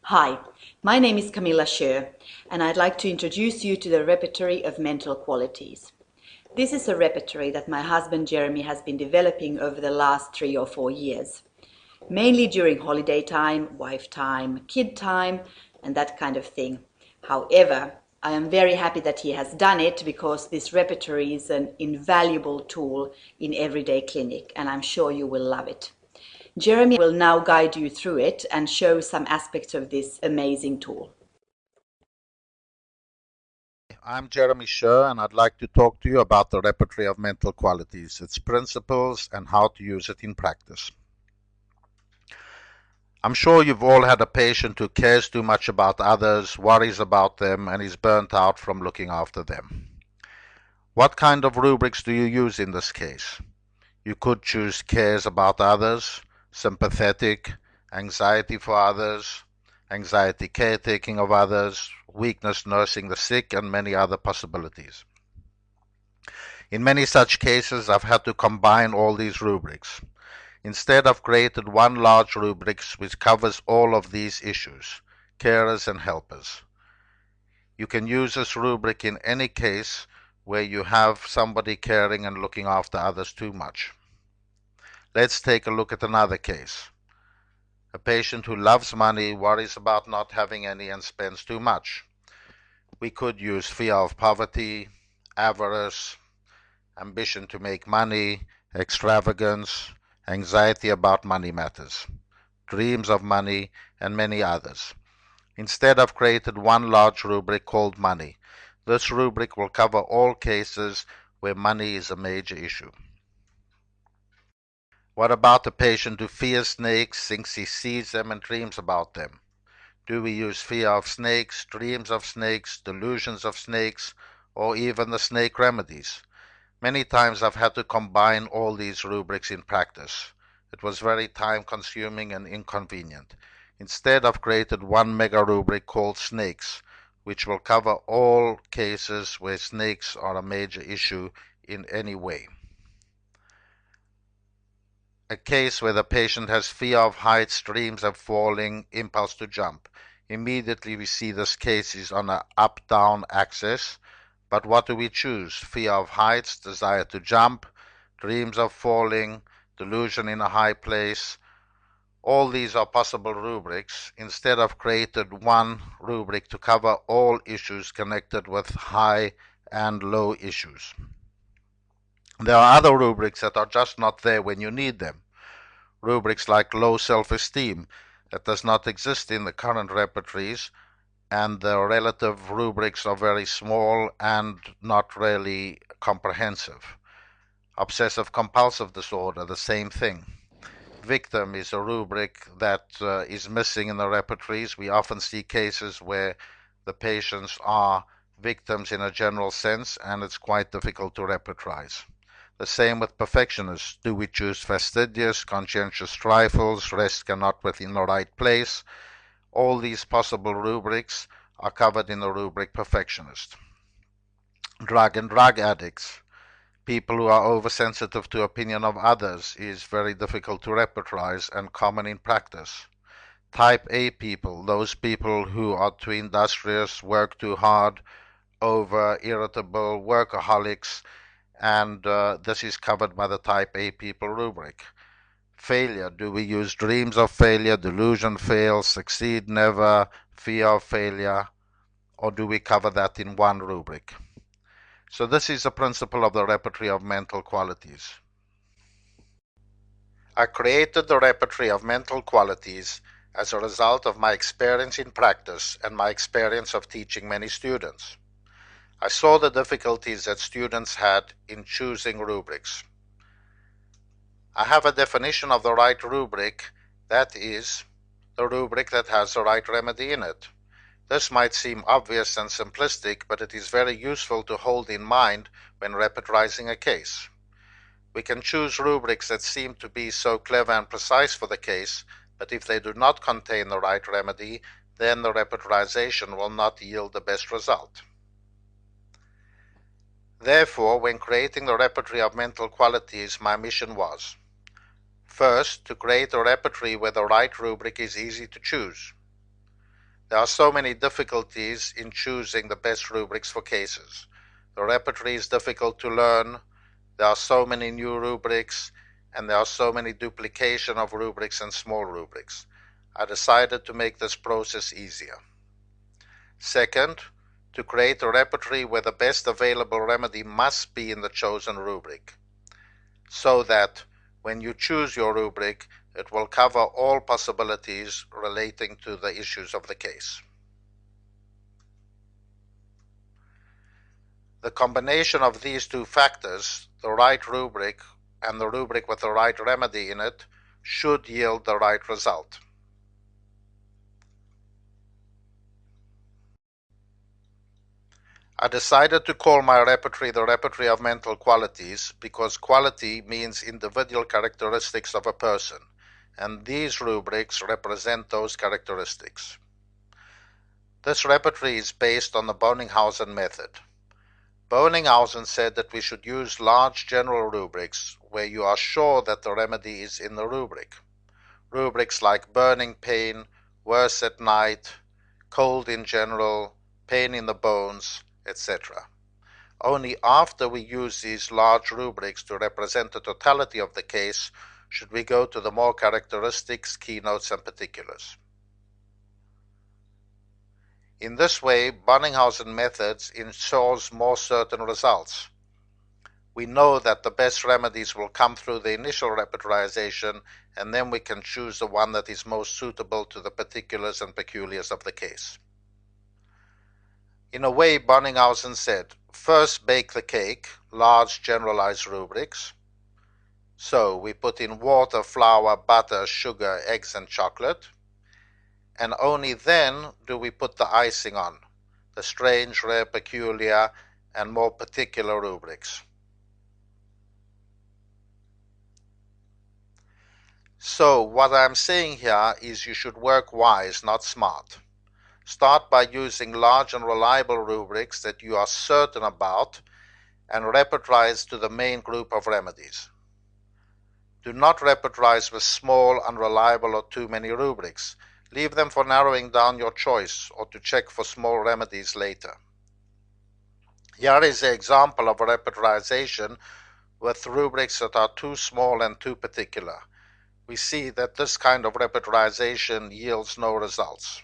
Hi, my name is Camilla Sherr, and I'd like to introduce you to the Repertory of Mental Qualities. This is a repertory that my husband Jeremy has been developing over the last 3 or 4 years, mainly during holiday time, wife time, kid time, and that kind of thing. However, I am very happy that he has done it because this repertory is an invaluable tool in everyday clinic, and I'm sure you will love it. Jeremy will now guide you through it and show some aspects of this amazing tool. I'm Jeremy Sherr, and I'd like to talk to you about the Repertory of Mental Qualities, its principles, and how to use it in practice. I'm sure you've all had a patient who cares too much about others, worries about them, and is burnt out from looking after them. What kind of rubrics do you use in this case? You could choose cares about others, sympathetic, anxiety for others, anxiety caretaking of others, weakness nursing the sick, and many other possibilities. In many such cases, I've had to combine all these rubrics. Instead, I've created one large rubric which covers all of these issues, carers and helpers. You can use this rubric in any case where you have somebody caring and looking after others too much. Let's take a look at another case. A patient who loves money, worries about not having any, and spends too much. We could use fear of poverty, avarice, ambition to make money, extravagance, anxiety about money matters, dreams of money, and many others. Instead, I've created one large rubric called money. This rubric will cover all cases where money is a major issue. What about a patient who fears snakes, thinks he sees them, and dreams about them? Do we use fear of snakes, dreams of snakes, delusions of snakes, or even the snake remedies? Many times I've had to combine all these rubrics in practice. It was very time-consuming and inconvenient. Instead, I've created one mega rubric called snakes, which will cover all cases where snakes are a major issue in any way. A case where the patient has fear of heights, dreams of falling, impulse to jump. Immediately we see this case is on an up-down axis. But what do we choose? Fear of heights, desire to jump, dreams of falling, delusion in a high place. All these are possible rubrics. Instead, I've created one rubric to cover all issues connected with high and low issues. There are other rubrics that are just not there when you need them. Rubrics like low self-esteem that does not exist in the current repertories, and the relative rubrics are very small and not really comprehensive. Obsessive-compulsive disorder, the same thing. Victim is a rubric that is missing in the repertories. We often see cases where the patients are victims in a general sense, and it's quite difficult to repertorize. The same with perfectionists. Do we choose fastidious, conscientious trifles, rest cannot within the right place? All these possible rubrics are covered in the rubric perfectionist. Drug and drug addicts. People who are oversensitive to opinion of others is very difficult to repertorize and common in practice. Type A people, those people who are too industrious, work too hard, over irritable, workaholics, and this is covered by the type A people rubric. Failure, do we use dreams of failure, delusion fail, succeed never, fear of failure, or do we cover that in one rubric? So this is a principle of the repertory of mental qualities. I created the repertory of mental qualities as a result of my experience in practice and my experience of teaching many students. I saw the difficulties that students had in choosing rubrics. I have a definition of the right rubric, that is, the rubric that has the right remedy in it. This might seem obvious and simplistic, but it is very useful to hold in mind when repertorizing a case. We can choose rubrics that seem to be so clever and precise for the case, but if they do not contain the right remedy, then the repertorization will not yield the best result. Therefore, when creating the repertory of mental qualities, my mission was: first, to create a repertory where the right rubric is easy to choose. There are so many difficulties in choosing the best rubrics for cases. The repertory is difficult to learn, there are so many new rubrics, and there are so many duplication of rubrics and small rubrics. I decided to make this process easier. Second, to create a repertory where the best available remedy must be in the chosen rubric, so that when you choose your rubric, it will cover all possibilities relating to the issues of the case. The combination of these two factors, the right rubric and the rubric with the right remedy in it, should yield the right result. I decided to call my repertory the Repertory of Mental Qualities because quality means individual characteristics of a person, and these rubrics represent those characteristics. This repertory is based on the Bonninghausen Method. Bonninghausen said that we should use large general rubrics where you are sure that the remedy is in the rubric. Rubrics like burning pain, worse at night, cold in general, pain in the bones, etc. Only after we use these large rubrics to represent the totality of the case should we go to the more characteristics, keynotes, and particulars. In this way, Bonninghausen methods ensures more certain results. We know that the best remedies will come through the initial repertorization, and then we can choose the one that is most suitable to the particulars and peculiars of the case. In a way, Bonninghausen said, first bake the cake, large generalized rubrics. So we put in water, flour, butter, sugar, eggs, and chocolate. And only then do we put the icing on, the strange, rare, peculiar, and more particular rubrics. So what I'm saying here is you should work wise, not smart. Start by using large and reliable rubrics that you are certain about and repertorize to the main group of remedies. Do not repertorize with small, unreliable, or too many rubrics. Leave them for narrowing down your choice or to check for small remedies later. Here is an example of a repertorization with rubrics that are too small and too particular. We see that this kind of repertorization yields no results.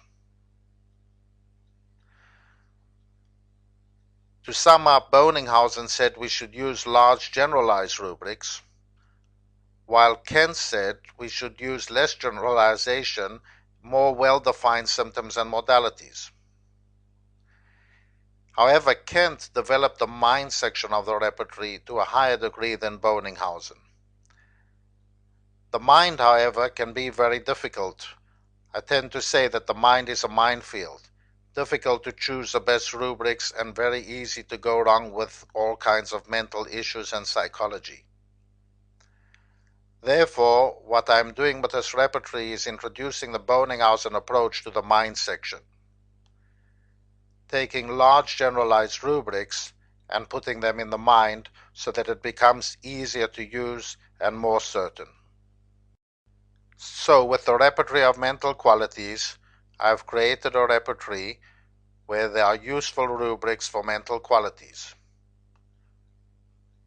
To sum up, Bonninghausen said we should use large generalized rubrics, while Kent said we should use less generalization, more well-defined symptoms and modalities. However, Kent developed the mind section of the repertory to a higher degree than Bonninghausen. The mind, however, can be very difficult. I tend to say that the mind is a minefield, difficult to choose the best rubrics and very easy to go wrong with all kinds of mental issues and psychology. Therefore, what I'm doing with this repertory is introducing the Bonninghausen approach to the mind section, taking large generalized rubrics and putting them in the mind so that it becomes easier to use and more certain. So with the Repertory of Mental Qualities, I've created a repertory where there are useful rubrics for mental qualities.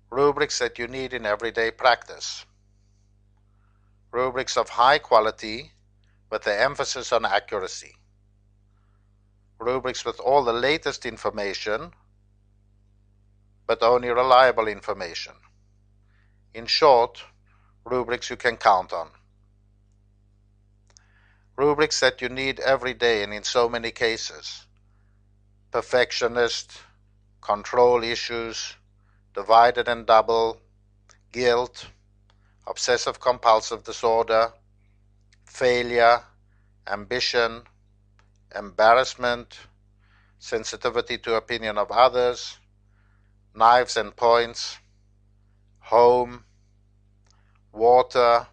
Rubrics that you need in everyday practice. Rubrics of high quality with the emphasis on accuracy. Rubrics with all the latest information, but only reliable information. In short, rubrics you can count on. Rubrics that you need every day and in so many cases. Perfectionist, control issues, divided and double, guilt, obsessive-compulsive disorder, failure, ambition, embarrassment, sensitivity to opinion of others, knives and points, home, water,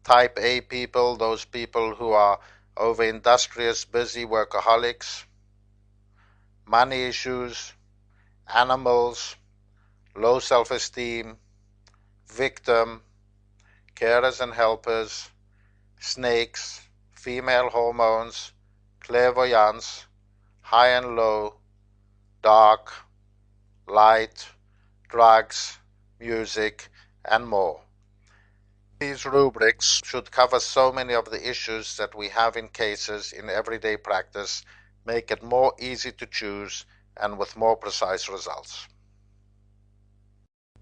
type A people, those people who are over-industrious, busy workaholics, money issues, animals, low self-esteem, victim, carers and helpers, snakes, female hormones, clairvoyance, high and low, dark, light, drugs, music, and more. These rubrics should cover so many of the issues that we have in cases in everyday practice, make it more easy to choose and with more precise results.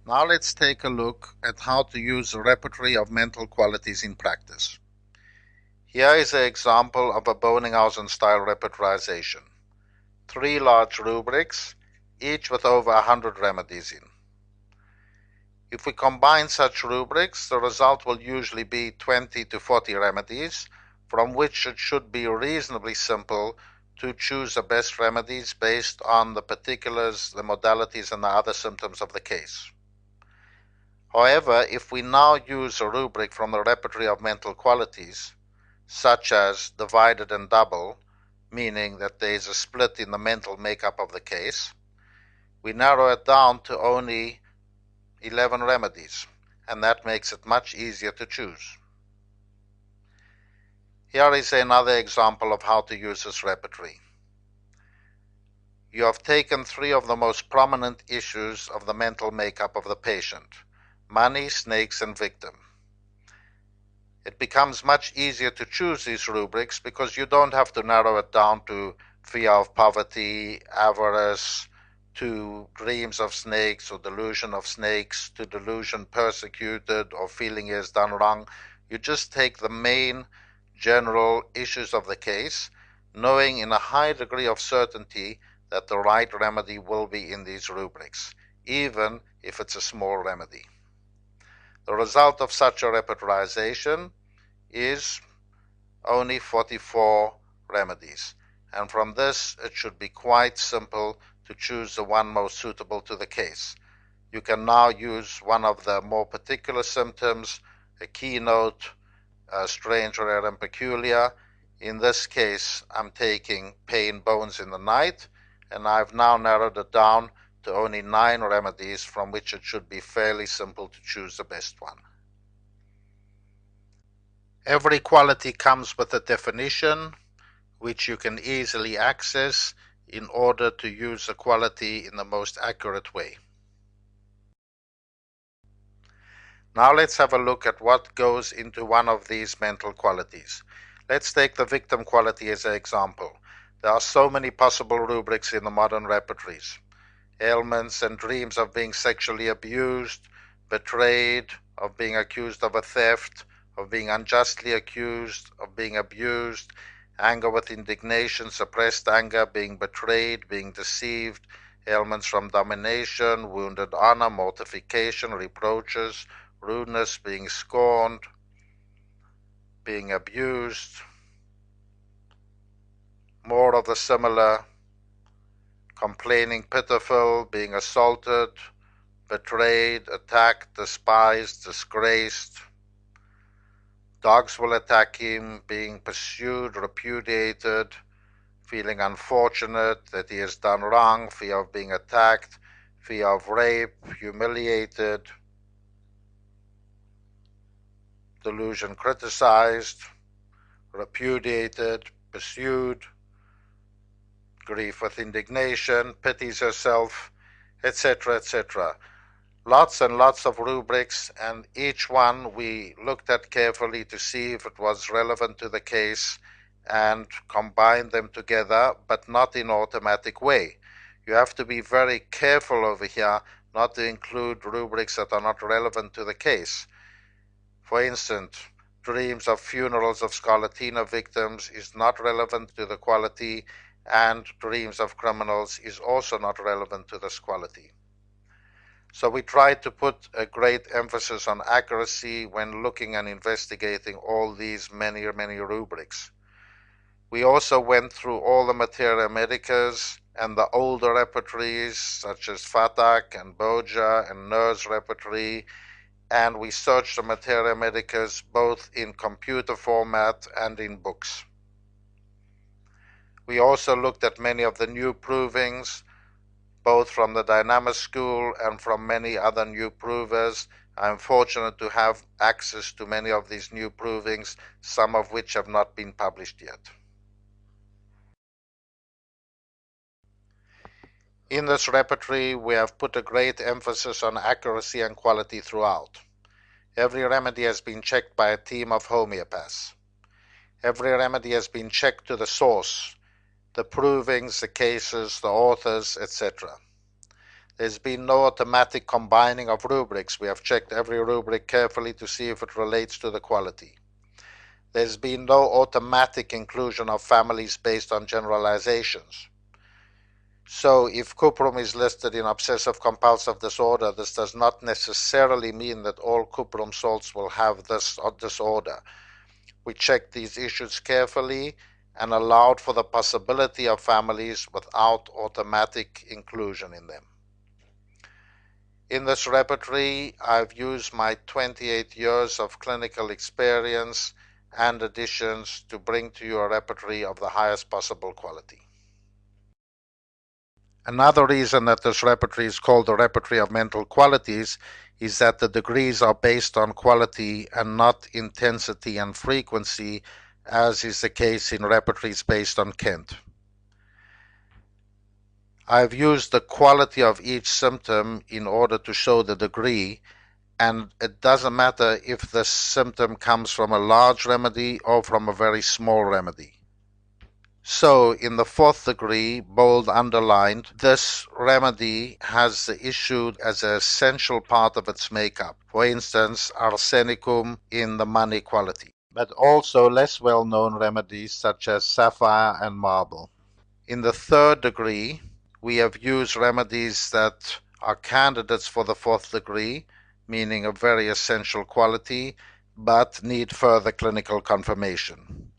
Now let's take a look at how to use the repertory of mental qualities in practice. Here is an example of a Bonninghausen style repertorization. 3 large rubrics, each with over 100 remedies in. If we combine such rubrics, the result will usually be 20 to 40 remedies, from which it should be reasonably simple to choose the best remedies based on the particulars, the modalities, and the other symptoms of the case. However, if we now use a rubric from the repertory of mental qualities, such as divided and double, meaning that there is a split in the mental makeup of the case, we narrow it down to only 11 remedies, and that makes it much easier to choose. Here is another example of how to use this repertory. You have taken 3 of the most prominent issues of the mental makeup of the patient: money, snakes, and victim. It becomes much easier to choose these rubrics because you don't have to narrow it down to fear of poverty, avarice, to dreams of snakes or delusion of snakes, to delusion persecuted or feeling he has done wrong. You just take the main general issues of the case, knowing in a high degree of certainty that the right remedy will be in these rubrics, even if it's a small remedy. The result of such a repertorization is only 44 remedies, and from this it should be quite simple to choose the one most suitable to the case. You can now use one of the more particular symptoms, a keynote, strange, rare, and peculiar. In this case, I'm taking pain, bones in the night, and I've now narrowed it down to only 9 remedies, from which it should be fairly simple to choose the best one. Every quality comes with a definition, which you can easily access in order to use the quality in the most accurate way. Now let's have a look at what goes into one of these mental qualities. Let's take the victim quality as an example. There are so many possible rubrics in the modern repertories. Ailments and dreams of being sexually abused, betrayed, of being accused of a theft, of being unjustly accused, of being abused, anger with indignation, suppressed anger, being betrayed, being deceived, ailments from domination, wounded honor, mortification, reproaches, rudeness, being scorned, being abused, more of the similar, complaining, pitiful, being assaulted, betrayed, attacked, despised, disgraced. Dogs will attack him, being pursued, repudiated, feeling unfortunate that he has done wrong, fear of being attacked, fear of rape, humiliated, delusion criticized, repudiated, pursued, grief with indignation, pities herself, etc., etc. Lots and lots of rubrics, and each one we looked at carefully to see if it was relevant to the case and combined them together, but not in an automatic way. You have to be very careful over here not to include rubrics that are not relevant to the case. For instance, dreams of funerals of scarlatina victims is not relevant to the quality, and dreams of criminals is also not relevant to this quality. So we tried to put a great emphasis on accuracy when looking and investigating all these many rubrics. We also went through all the Materia medicas and the older repertories such as Fatak and Boger and Ner's repertory, and we searched the Materia medicas both in computer format and in books. We also looked at many of the new provings, both from the Dynamic School and from many other new provers. I'm fortunate to have access to many of these new provings, some of which have not been published yet. In this repertory, we have put a great emphasis on accuracy and quality throughout. Every remedy has been checked by a team of homeopaths. Every remedy has been checked to the source, the provings, the cases, the authors, etc. There's been no automatic combining of rubrics. We have checked every rubric carefully to see if it relates to the quality. There's been no automatic inclusion of families based on generalizations. So if cuprum is listed in obsessive compulsive disorder, this does not necessarily mean that all cuprum salts will have this disorder. We checked these issues carefully and allowed for the possibility of families without automatic inclusion in them. In this repertory, I've used my 28 years of clinical experience and additions to bring to you a repertory of the highest possible quality. Another reason that this repertory is called the Repertory of Mental Qualities is that the degrees are based on quality and not intensity and frequency, as is the case in repertories based on Kent. I've used the quality of each symptom in order to show the degree, and it doesn't matter if the symptom comes from a large remedy or from a very small remedy. So, in the fourth degree, bold underlined, this remedy has the issue as an essential part of its makeup. For instance, arsenicum in the money quality, but also less well-known remedies such as sapphire and marble. In the third degree, we have used remedies that are candidates for the fourth degree, meaning a very essential quality, but need further clinical confirmation.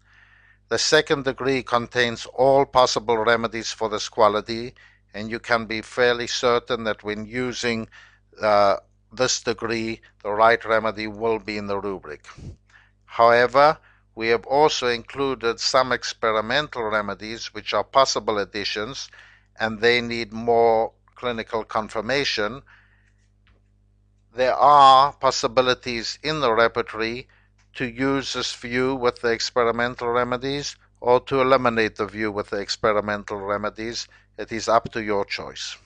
The second degree contains all possible remedies for this quality, and you can be fairly certain that when using this degree, the right remedy will be in the rubric. However, we have also included some experimental remedies which are possible additions, and they need more clinical confirmation. There are possibilities in the repertory to use this view with the experimental remedies or to eliminate the view with the experimental remedies. It is up to your choice.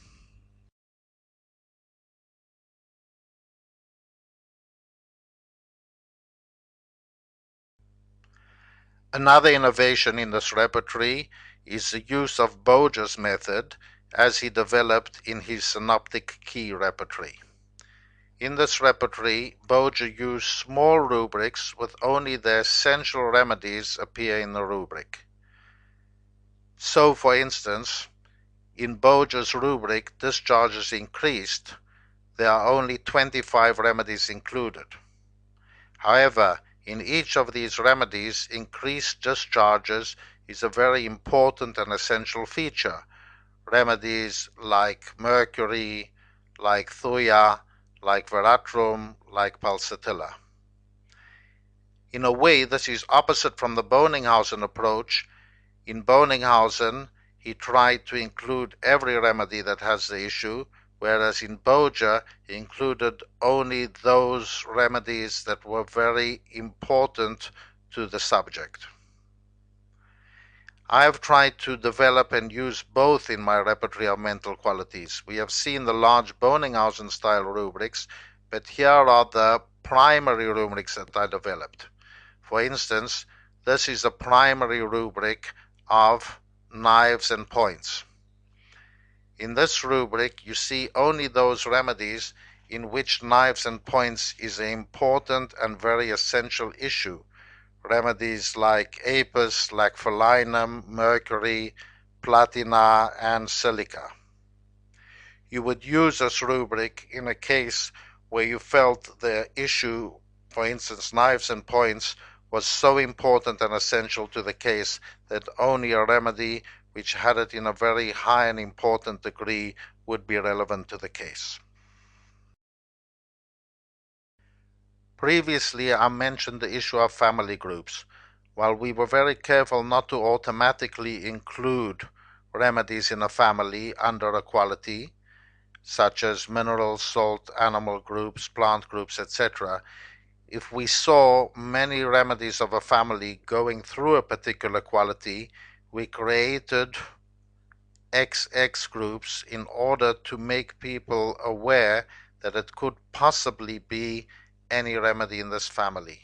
Another innovation in this repertory is the use of Boger's method as he developed in his synoptic key repertory. In this repertory, Boger used small rubrics with only the essential remedies appear in the rubric. So, for instance, in Boger's rubric, discharges increased, there are only 25 remedies included. However, in each of these remedies, increased discharges is a very important and essential feature. Remedies like mercury, like thuja, like veratrum, like pulsatilla. In a way, this is opposite from the Bonninghausen approach. In Bonninghausen, he tried to include every remedy that has the issue, whereas in Boger, he included only those remedies that were very important to the subject. I have tried to develop and use both in my repertory of mental qualities. We have seen the large Bonninghausen style rubrics, but here are the primary rubrics that I developed. For instance, this is a primary rubric of knives and points. In this rubric, you see only those remedies in which knives and points is an important and very essential issue. Remedies like apis, lacphalinum, mercury, platina, and silica. You would use this rubric in a case where you felt the issue, for instance, knives and points, was so important and essential to the case that only a remedy which had it in a very high and important degree would be relevant to the case. Previously, I mentioned the issue of family groups. While we were very careful not to automatically include remedies in a family under a quality, such as mineral, salt, animal groups, plant groups, etc., if we saw many remedies of a family going through a particular quality, we created XX groups in order to make people aware that it could possibly be any remedy in this family.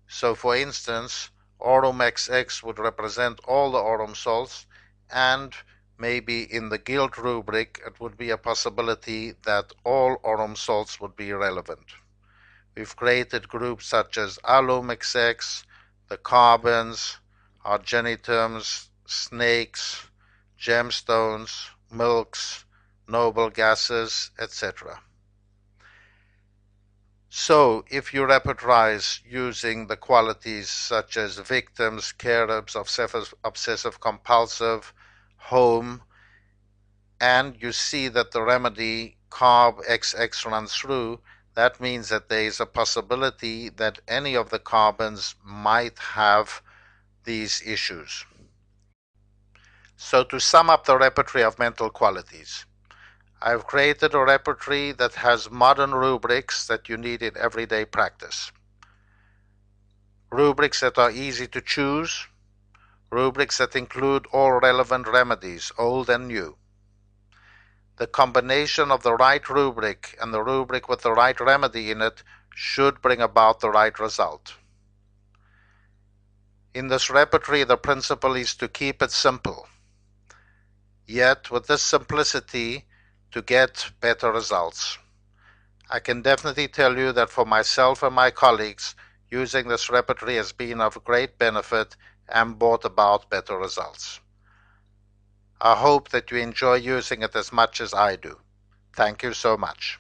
So for instance, aurum XX would represent all the aurum salts, and maybe in the guilt rubric it would be a possibility that all aurum salts would be relevant. We've created groups such as alum XX, the carbons, argenitums, snakes, gemstones, milks, noble gases, etc. So, if you repertorize using the qualities such as victims, carers, obsessive compulsive, home, and you see that the remedy carb XX runs through, that means that there is a possibility that any of the carbons might have these issues. So to sum up the repertory of mental qualities, I've created a repertory that has modern rubrics that you need in everyday practice. Rubrics that are easy to choose, rubrics that include all relevant remedies, old and new. The combination of the right rubric and the rubric with the right remedy in it should bring about the right result. In this repertory, the principle is to keep it simple, yet with this simplicity to get better results. I can definitely tell you that for myself and my colleagues, using this repertory has been of great benefit and brought about better results. I hope that you enjoy using it as much as I do. Thank you so much.